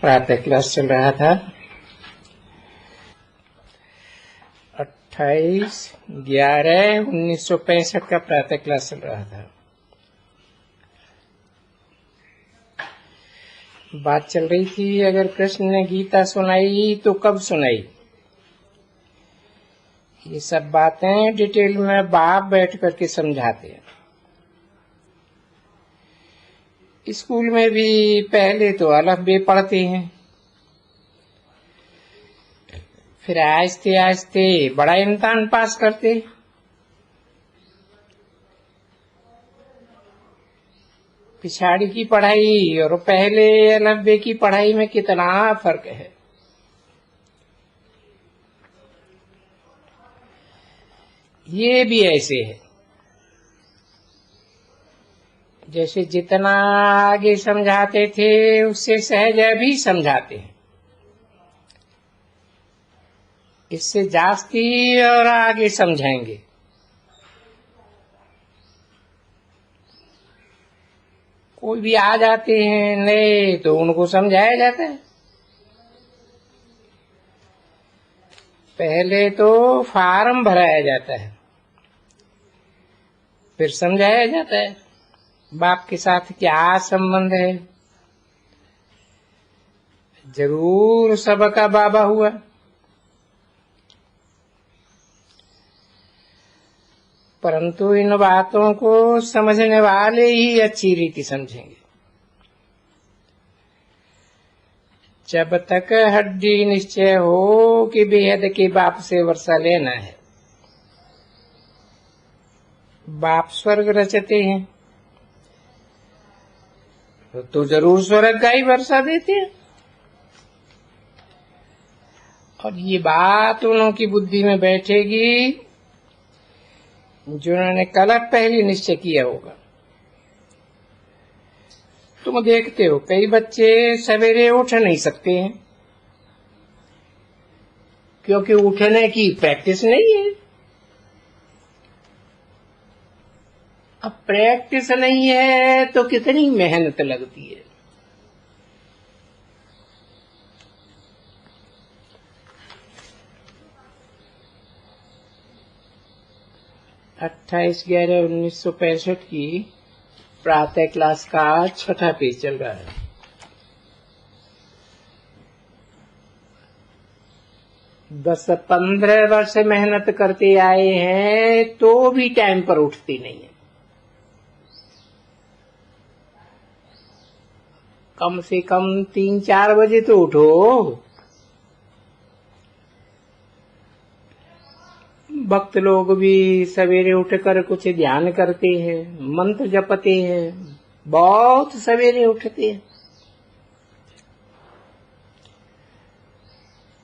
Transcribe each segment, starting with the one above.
प्रातः क्लास चल रहा था। 28/11/1965 का प्रातः क्लास चल रहा था। बात चल रही थी, अगर कृष्ण ने गीता सुनाई तो कब सुनाई। ये सब बातें डिटेल में बाप बैठ करके समझाते हैं। स्कूल में भी पहले तो अलफ बे पढ़ते हैं, फिर आहिस्ते आहिस्ते बड़ा इम्तिहान पास करते। पिछाड़ी की पढ़ाई और पहले अलफ बे की पढ़ाई में कितना फर्क है। ये भी ऐसे है, जैसे जितना आगे समझाते थे उससे सहज भी समझाते हैं, इससे जास्ती और आगे समझाएंगे। कोई भी आ जाते हैं नए तो उनको समझाया जाता है। पहले तो फार्म भराया जाता है, फिर समझाया जाता है बाप के साथ क्या संबंध है। जरूर सबका बाबा हुआ, परंतु इन बातों को समझने वाले ही अच्छी रीति समझेंगे। जब तक हड्डी निश्चय हो कि बेहद के बाप से वर्षा लेना है। बाप स्वर्ग रचते हैं तो जरूर स्वर्ग का ही वर्षा देते हैं, और ये बात उन्हों की बुद्धि में बैठेगी जिन्होंने कल पहले निश्चय किया होगा। तुम देखते हो कई बच्चे सवेरे उठ नहीं सकते हैं क्योंकि उठने की प्रैक्टिस नहीं है। अब प्रैक्टिस नहीं है तो कितनी मेहनत लगती है। अट्ठाईस 11/1965 की प्रातः क्लास का 6ठा पेज चल रहा है। दस 15 वर्ष मेहनत करते आए हैं तो भी टाइम पर उठती नहीं है। कम से कम 3-4 बजे तो उठो। भक्त लोग भी सवेरे उठकर कुछ ध्यान करते हैं, मंत्र जपते हैं, बहुत सवेरे उठते हैं।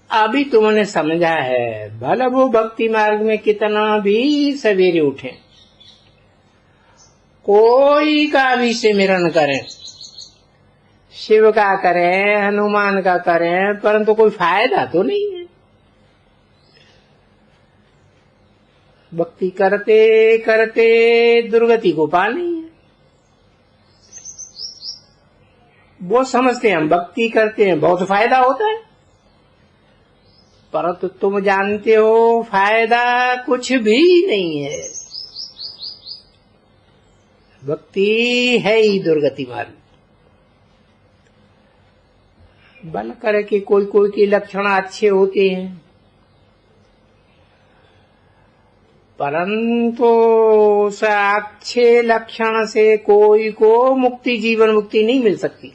अभी तुमने समझा है, भला वो भक्ति मार्ग में कितना भी सवेरे उठे, कोई का भी सिमरन करें, शिव का करें, हनुमान का करें, परंतु कोई फायदा तो नहीं है। भक्ति करते करते दुर्गति को पानी है। वो समझते हैं हम भक्ति करते हैं बहुत फायदा होता है, परंतु तुम जानते हो फायदा कुछ भी नहीं है। भक्ति है ही दुर्गति मार्ग। बल करके कोई कोई के लक्षण अच्छे होते हैं, परंतु उस अच्छे लक्षण से कोई को मुक्ति, जीवन मुक्ति नहीं मिल सकती।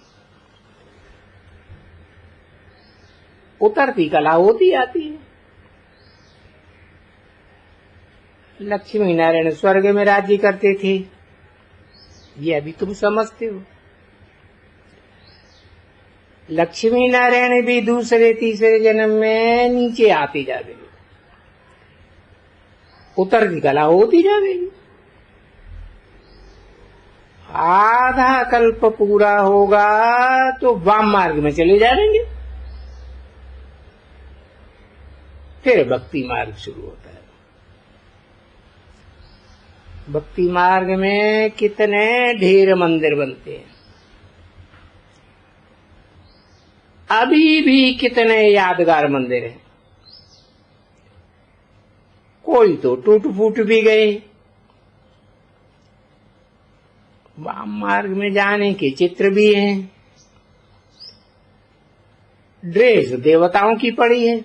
उतरती कला होती आती है। लक्ष्मी नारायण स्वर्ग में राज्य करते थे, ये अभी तुम समझते हो। लक्ष्मी नारायण भी दूसरे तीसरे जन्म में नीचे आती जाएगी, उतरती कला होती जाएगी। आधा कल्प पूरा होगा तो वाम मार्ग में चले जाएंगे, फिर भक्ति मार्ग शुरू होता है। भक्ति मार्ग में कितने ढेर मंदिर बनते हैं। अभी भी कितने यादगार मंदिर हैं। कोई तो टूट फूट भी गए। वाम मार्ग में जाने के चित्र भी हैं। ड्रेस देवताओं की पड़ी है।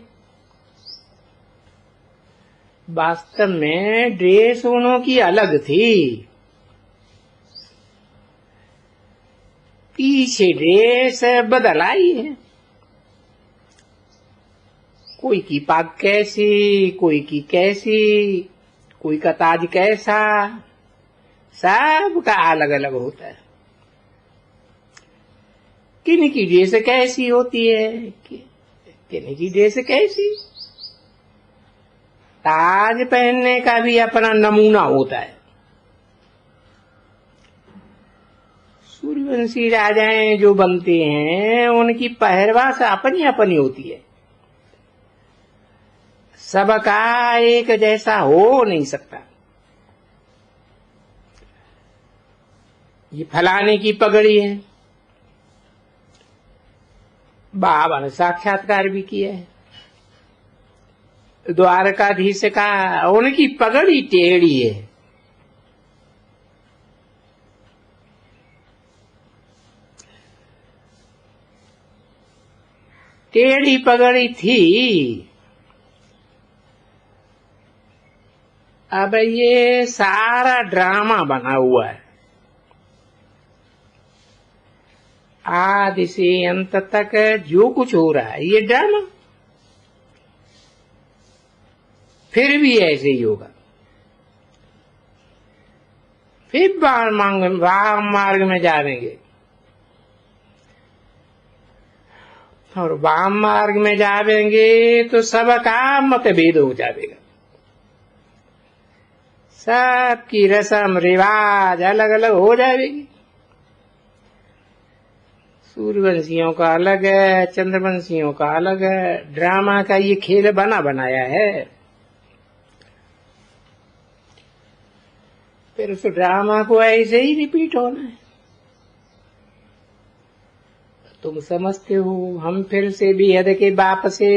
वास्तव में ड्रेस उन्हों की अलग थी। पीछे ड्रेस बदल आई है। कोई की पाग कैसी, कोई की कैसी, कोई का ताज कैसा, सबका अलग अलग होता है। किन की ड्रेस कैसी होती है, किन की ड्रेस कैसी। ताज पहनने का भी अपना नमूना होता है। सूर्यवंशी राजाएं जो बनते हैं उनकी पहरवास अपनी अपनी होती है। सबका एक जैसा हो नहीं सकता। ये फलाने की पगड़ी है, बाबा ने साक्षात्कार भी किया है। द्वारकाधीश का उनकी पगड़ी टेढ़ी है। टेढ़ी पगड़ी थी। अब ये सारा ड्रामा बना हुआ है। आदि से अंत तक जो कुछ हो रहा है ये ड्रामा फिर भी ऐसे ही होगा। फिर वाम मार्ग में जाएंगे और वाम मार्ग में जाएंगे तो सबका मतभेद हो जाएगा। सबकी रस्म रिवाज अलग अलग हो जाएगी। सूर्यवंशियों का अलग है, चंद्रवंशियों का अलग है। ड्रामा का ये खेल बना बनाया है। फिर उस ड्रामा को ऐसे ही रिपीट होना है। तुम समझते हो हम फिर से भी हद के बाप से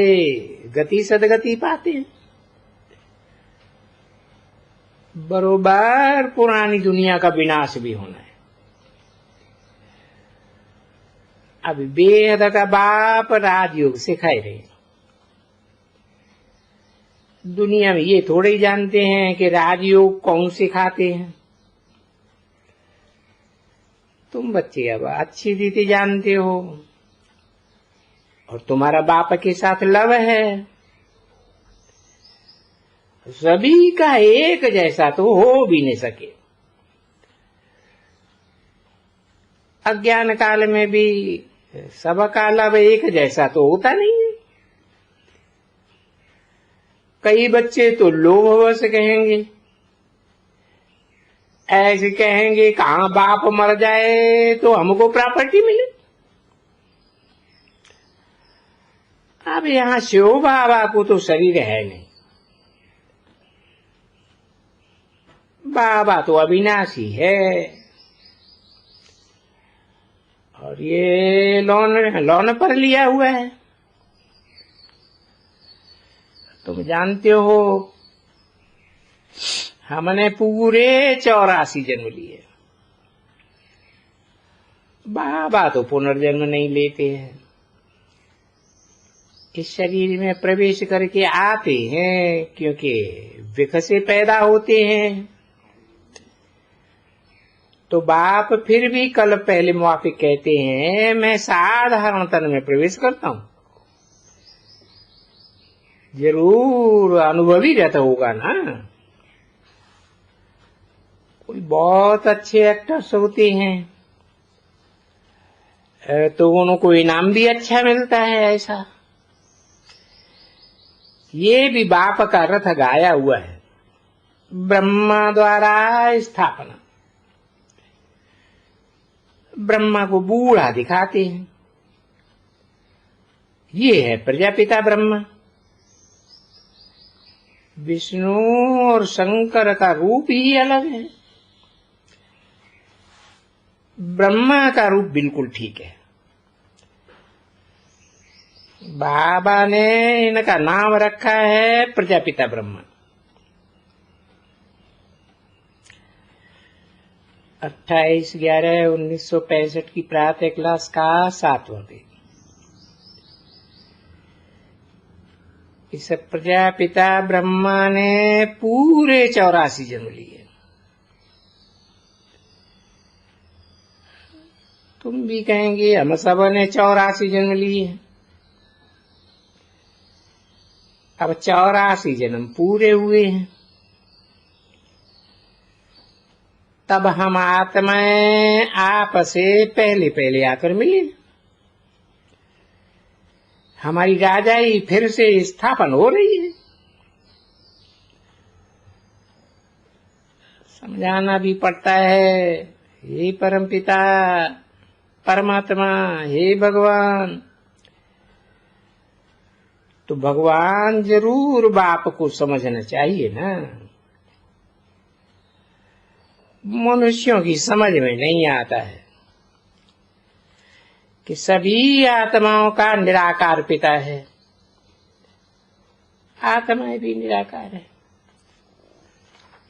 गति सदगति पाते हैं। बरोबर पुरानी दुनिया का विनाश भी होना है। अब बेहद का बाप राजयोग सिखाए रहे। दुनिया में ये थोड़े ही जानते हैं कि राजयोग कौन सिखाते हैं। तुम बच्चे अब अच्छी रीति जानते हो और तुम्हारा बाप के साथ लव है। सभी का एक जैसा तो हो भी नहीं सके। अज्ञान काल में भी सबका लव एक जैसा तो होता नहीं है। कई बच्चे तो लोभवश कहेंगे, ऐसे कहेंगे कहां बाप मर जाए तो हमको प्रॉपर्टी मिले। अब यहां शिव बाबा को तो शरीर है नहीं। बाबा तो अविनाशी है और ये लोन पर लिया हुआ है। तुम जानते हो हमने पूरे 84 जन्म लिए। बाबा तो पुनर्जन्म नहीं लेते हैं। इस शरीर में प्रवेश करके आते हैं क्योंकि विख से पैदा होते हैं। तो बाप फिर भी कल पहले मुआफिक कहते हैं मैं साधारण तन में प्रवेश करता हूं। जरूर अनुभवी रहता होगा ना। कोई बहुत अच्छे एक्टर्स होते हैं तो उनको इनाम भी अच्छा मिलता है। ऐसा ये भी बाप का रथ गाया हुआ है। ब्रह्मा द्वारा स्थापना। ब्रह्मा को बूढ़ा दिखाते हैं। ये है प्रजापिता ब्रह्मा। विष्णु और शंकर का रूप ही अलग है। ब्रह्मा का रूप बिल्कुल ठीक है। बाबा ने इनका नाम रखा है प्रजापिता ब्रह्मा। 28/11/1965 की प्रातः क्लास का 7वां दिन। इस प्रजापिता ब्रह्मा ने पूरे 84 जन्म लिए। तुम भी कहेंगे हम सब ने 84 जन्म लिए। अब 84 जन्म पूरे हुए हैं। तब हम आत्माएं आप से पहले पहले आकर मिले। हमारी राजाई फिर से स्थापन हो रही है। समझाना भी पड़ता है, हे परमपिता परमात्मा, हे भगवान। तो भगवान जरूर बाप को समझना चाहिए ना। मनुष्यों की समझ में नहीं आता है कि सभी आत्माओं का निराकार पिता है। आत्माएं भी निराकार है,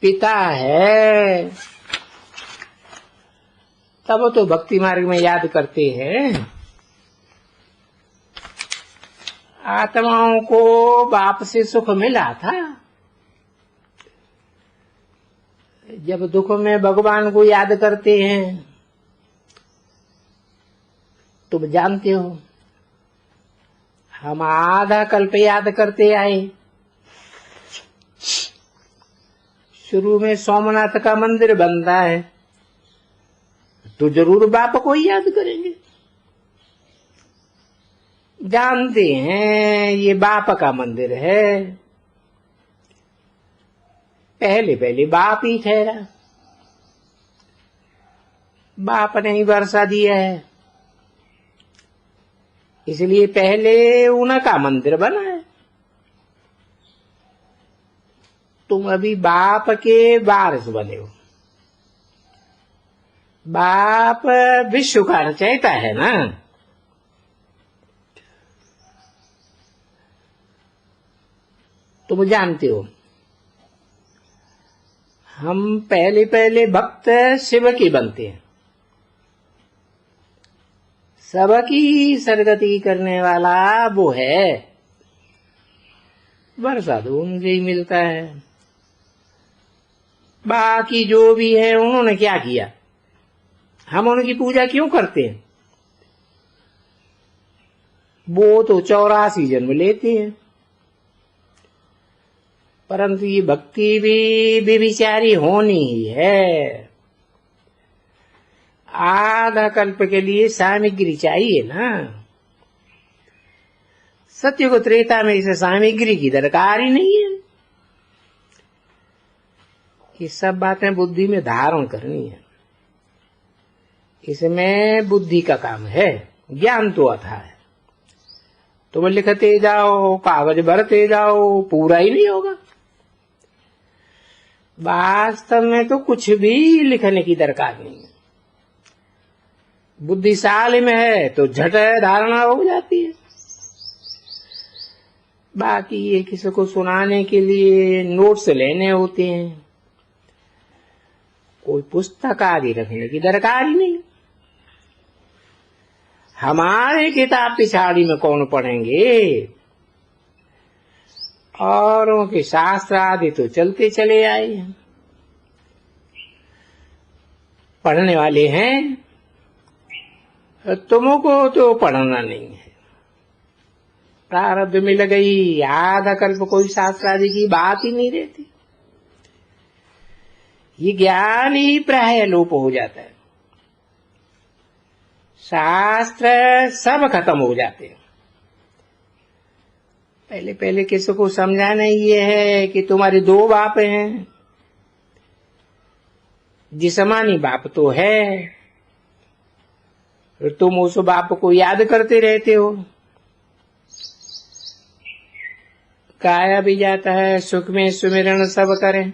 पिता है। तब तो भक्ति मार्ग में याद करते हैं। आत्माओं को बाप से सुख मिला था। जब दुख में भगवान को याद करते हैं, तुम जानते हो हम आधा कल्प याद करते आए। शुरू में सोमनाथ का मंदिर बनता है तो जरूर बाप को ही याद करेंगे। जानते हैं ये बाप का मंदिर है। पहले पहले बाप ही ठहरा। बाप ने ही वर्षा दिया है, इसलिए पहले उनका मंदिर बना है। तुम अभी बाप के वारिस बने हो। बाप विश्व का रचयिता है ना। तुम जानते हो हम पहले पहले भक्त शिव के बनते हैं। सबकी सदगति करने वाला वो है। वर्षा तो उनसे ही मिलता है। बाकी जो भी है उन्होंने क्या किया, हम उनकी पूजा क्यों करते हैं? वो तो 84 जन्म लेते हैं। परंतु ये भक्ति भी बेविचारी होनी ही है। आधा कल्प के लिए सामग्री चाहिए ना। सत्य को त्रेता में इसे सामग्री की दरकार ही नहीं है। ये सब बातें बुद्धि में धारण करनी है। इसमें बुद्धि का काम है। ज्ञान तो अथाह है। तुम लिखते जाओ, कागज भरते जाओ, पूरा ही नहीं होगा। वास्तव में तो कुछ भी लिखने की दरकार नहीं है। बुद्धिशाली में है तो झट धारणा हो जाती है। बाकी ये किसी को सुनाने के लिए नोट्स लेने होते हैं। कोई पुस्तक आदि रखने की दरकार ही नहीं। हमारे किताब पिछाड़ी में कौन पढ़ेंगे? औरों के शास्त्र आदि तो चलते चले आए हैं। पढ़ने वाले हैं, तुमको तो पढ़ना नहीं है। प्रारब्ध में लग गई। आधा कल्प कोई शास्त्र आदि की बात ही नहीं रहती। ये ज्ञान ही प्राय लोप हो जाता है। शास्त्र सब खत्म हो जाते हैं। पहले पहले किसी को समझाना ये है कि तुम्हारे दो बाप हैं। जिस्मानी बाप तो है, तुम उस बाप को याद करते रहते हो। गाया भी जाता है, सुख में सुमिरन सब करें।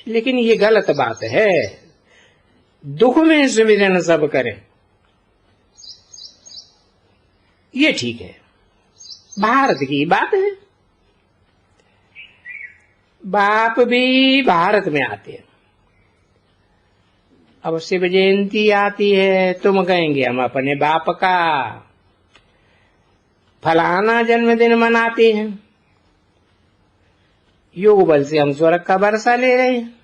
लेकिन ये गलत बात है। दुख में सुमिरन सब करें। ये ठीक है, भारत की बात है। बाप भी भारत में आते हैं। अब शिव जयंती आती है, तुम कहेंगे हम अपने बाप का फलाना जन्मदिन मनाते हैं। योग बल से हम स्वर्ग का वर्षा ले रहे हैं।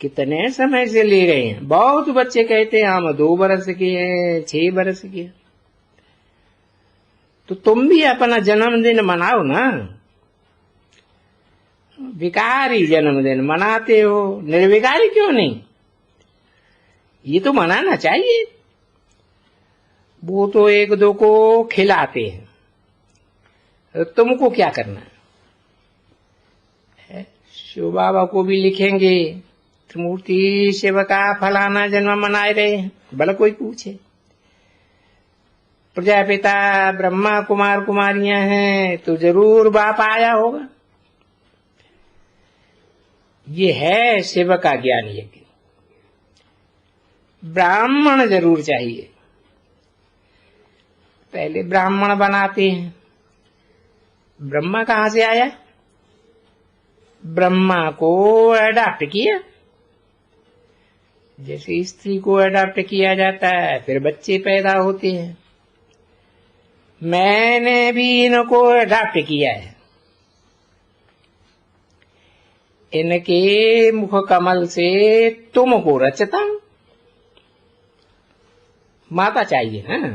कितने समय से ले रहे हैं? बहुत बच्चे कहते हैं हम 2 बरस के हैं, 6 बरस के। तो तुम भी अपना जन्मदिन मनाओ ना। विकारी जन्मदिन मनाते हो, निर्विकारी क्यों नहीं? ये तो मनाना चाहिए। वो तो 1-2 को खिलाते हैं, तो तुमको क्या करना है? शिव बाबा को भी लिखेंगे, त्रिमूर्ति शिव का फलाना जन्म मनाए रहे हैं, भला कोई पूछे। प्रजापिता ब्रह्मा कुमार कुमारियां हैं, तो जरूर बाप आया होगा। ये है शिव का ज्ञान यज्ञ। ब्राह्मण जरूर चाहिए। पहले ब्राह्मण बनाते हैं। ब्रह्मा कहां से आया? ब्रह्मा को अडॉप्ट किया। जैसे स्त्री को अडॉप्ट किया जाता है, फिर बच्चे पैदा होते हैं। मैंने भी इनको अडॉप्ट किया है। इनके मुख कमल से तुमको रचता हूं। माता चाहिए ना,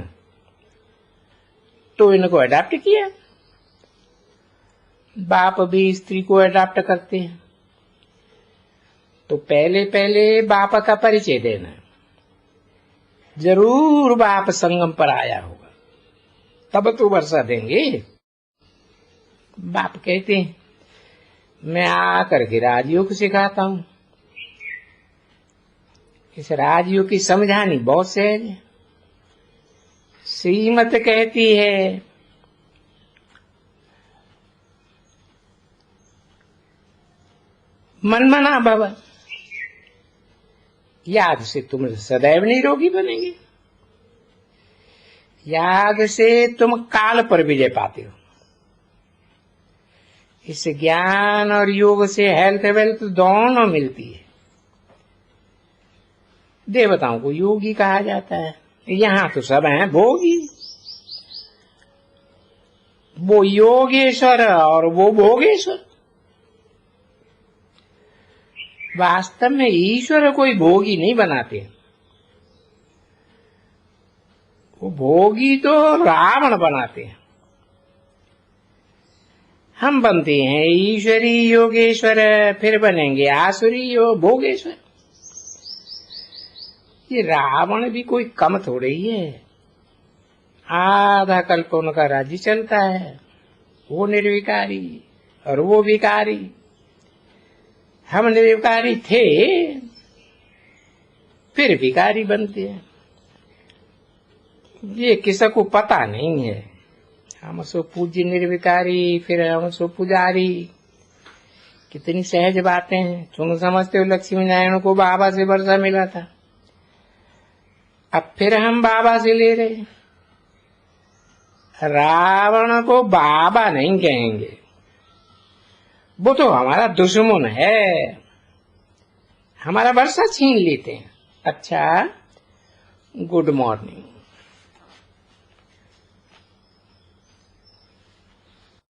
तो इनको अडॉप्ट किया। बाप भी स्त्री को अडॉप्ट करते हैं, तो पहले पहले बाप का परिचय देना। जरूर बाप संगम पर आया होगा, तब तो वर्षा देंगे। बाप कहते हैं मैं आकर के राजयोग सिखाता हूं। इस राजयोग की समझानी बहुत सहज है। श्रीमत कहती है मनमना भव, याद से तुम सदैव निरोगी बनेंगे। याद से तुम काल पर विजय पाते हो। इस ज्ञान और योग से हेल्थ वेल्थ दोनों मिलती है। देवताओं को योगी कहा जाता है। यहां तो सब हैं भोगी। वो योगेश्वर और वो भोगेश्वर। वास्तव में ईश्वर कोई भोगी नहीं बनाते। वो भोगी तो रावण बनाते हैं। हम बनते हैं ईश्वरी योगेश्वर, फिर बनेंगे आसुरी भोगेश्वर। ये रावण भी कोई कम थोड़े ही है। आधा कल्प उनका राज्य चलता है। वो निर्विकारी और वो विकारी। हम निर्विकारी थे, फिर विकारी बनते हैं। ये किसी को पता नहीं है। हम सो पूज्य निर्विकारी, फिर हम सो पुजारी। कितनी सहज बातें हैं। तुम समझते हो लक्ष्मी नारायण को बाबा से वर्षा मिला था, अब फिर हम बाबा से ले रहे। रावण को बाबा नहीं कहेंगे, वो तो हमारा दुश्मन है। हमारा वर्षा छीन लेते हैं। अच्छा, गुड मॉर्निंग।